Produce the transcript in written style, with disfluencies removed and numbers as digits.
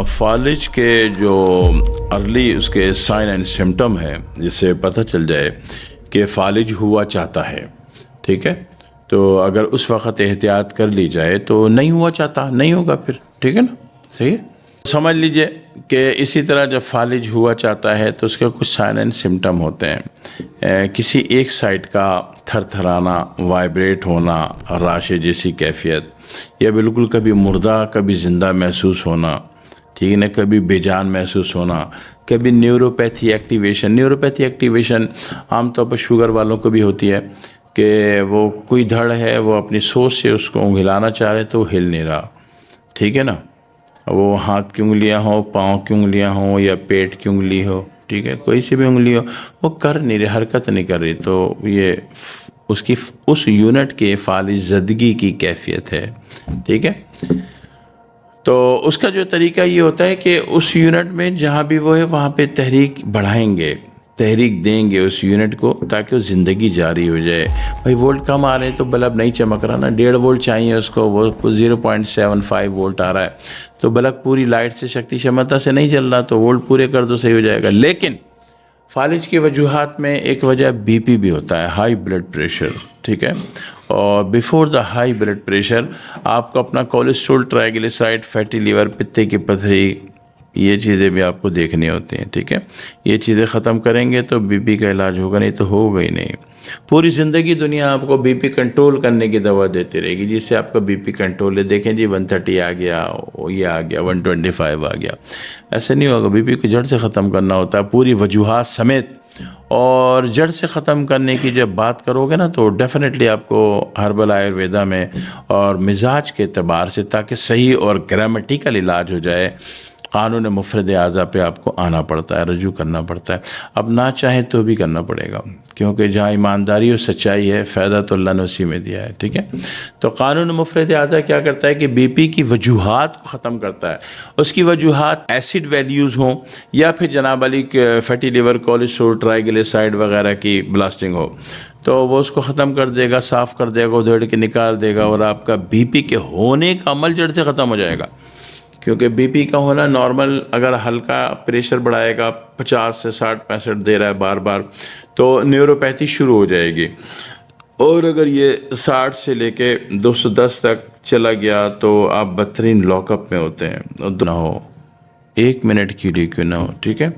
فالج کے جو ارلی اس کے سائن اینڈ سمٹم ہے، جس سے پتہ چل جائے کہ فالج ہوا چاہتا ہے، ٹھیک ہے، تو اگر اس وقت احتیاط کر لی جائے تو نہیں ہوا چاہتا نہیں ہوگا پھر، ٹھیک ہے نا، صحیح ہے۔ سمجھ لیجئے کہ اسی طرح جب فالج ہوا چاہتا ہے تو اس کے کچھ سائن اینڈ سمٹم ہوتے ہیں، کسی ایک سائڈ کا تھر تھرانا، وائبریٹ ہونا، راشے جیسی کیفیت، یا بالکل کبھی مردہ کبھی زندہ محسوس ہونا، ٹھیک ہے نا، کبھی بے جان محسوس ہونا، کبھی نیوروپیتھی ایکٹیویشن عام طور پر شوگر والوں کو بھی ہوتی ہے کہ وہ کوئی دھڑ ہے، وہ اپنی سوچ سے اس کو ہلانا چاہ رہے تو وہ ہل نہیں رہا، ٹھیک ہے نا، وہ ہاتھ کی انگلیاں ہوں، پاؤں کی انگلیاں ہوں، یا پیٹ کی انگلی ہو، ٹھیک ہے، کوئی سی بھی انگلی ہو، وہ کر نہیں رہی، حرکت نہیں کر رہی، تو یہ اس یونٹ کے فالج زدگی کی کیفیت ہے، ٹھیک ہے۔ تو اس کا جو طریقہ یہ ہوتا ہے کہ اس یونٹ میں جہاں بھی وہ ہے وہاں پہ تحریک بڑھائیں گے، تحریک دیں گے اس یونٹ کو، تاکہ وہ زندگی جاری ہو جائے۔ بھائی وولٹ کم آ رہے ہیں تو بلب نہیں چمک رہا نا، 1.5 وولٹ چاہیے اس کو، وہ 0.75 وولٹ آ رہا ہے، تو بلب پوری لائٹ سے شکتی شمتا سے نہیں چل رہا، تو وولٹ پورے کر دو، صحیح ہو جائے گا۔ لیکن فالج کی وجوہات میں ایک وجہ بی پی بھی ہوتا ہے، ہائی بلڈ پریشر، ٹھیک ہے، اور before the high blood pressure آپ کو اپنا کولیسٹرول، ٹرائیگلیسرائڈ، فیٹی لیور، پتے کی پتھری، یہ چیزیں بھی آپ کو دیکھنی ہوتی ہیں، ٹھیک ہے۔ یہ چیزیں ختم کریں گے تو بی پی کا علاج ہوگا، نہیں تو ہوگا ہی نہیں۔ پوری زندگی دنیا آپ کو بی پی کنٹرول کرنے کی دوا دیتی رہے گی، جس سے آپ کا بی پی کنٹرول ہے، دیکھیں جی 130 آ گیا، یہ آ گیا، 125 آ گیا، ایسے نہیں ہوگا۔ بی پی کو جڑ سے ختم کرنا ہوتا ہے، پوری وجوہات سمیت، اور جڑ سے ختم کرنے کی جب بات کرو گے نا تو ڈیفینیٹلی آپ کو ہربل آیورویدا میں اور مزاج کے اعتبار سے، تاکہ صحیح اور گرامیٹیکل علاج ہو جائے، قانون مفرد اعضاء پہ آپ کو آنا پڑتا ہے، رجوع کرنا پڑتا ہے۔ اب نہ چاہیں تو بھی کرنا پڑے گا، کیونکہ جہاں ایمانداری اور سچائی ہے، فائدہ تو اللہ نے اسی میں دیا ہے، ٹھیک ہے۔ تو قانون مفرد اعضاء کیا کرتا ہے کہ بی پی کی وجوہات کو ختم کرتا ہے۔ اس کی وجوہات ایسڈ ویلیوز ہوں، یا پھر جناب علی فیٹی لیور، کولیسٹرول، ٹرائیگلیسرائڈ وغیرہ کی بلاسٹنگ ہو، تو وہ اس کو ختم کر دے گا، صاف کر دے گا، ادھیڑ کے نکال دے گا، اور آپ کا بی پی کے ہونے کا عمل جڑ سے ختم ہو جائے گا۔ کیونکہ بی پی کا ہونا نارمل، اگر ہلکا پریشر بڑھائے گا، 50 سے 60 65 دے رہا ہے بار بار، تو نیوروپیتھی شروع ہو جائے گی، اور اگر یہ 60 سے لے کے 210 تک چلا گیا تو آپ بدترین لاک اپ میں ہوتے ہیں، نہ ہو 1 منٹ کے لیے کیوں نہ ہو، ٹھیک ہے۔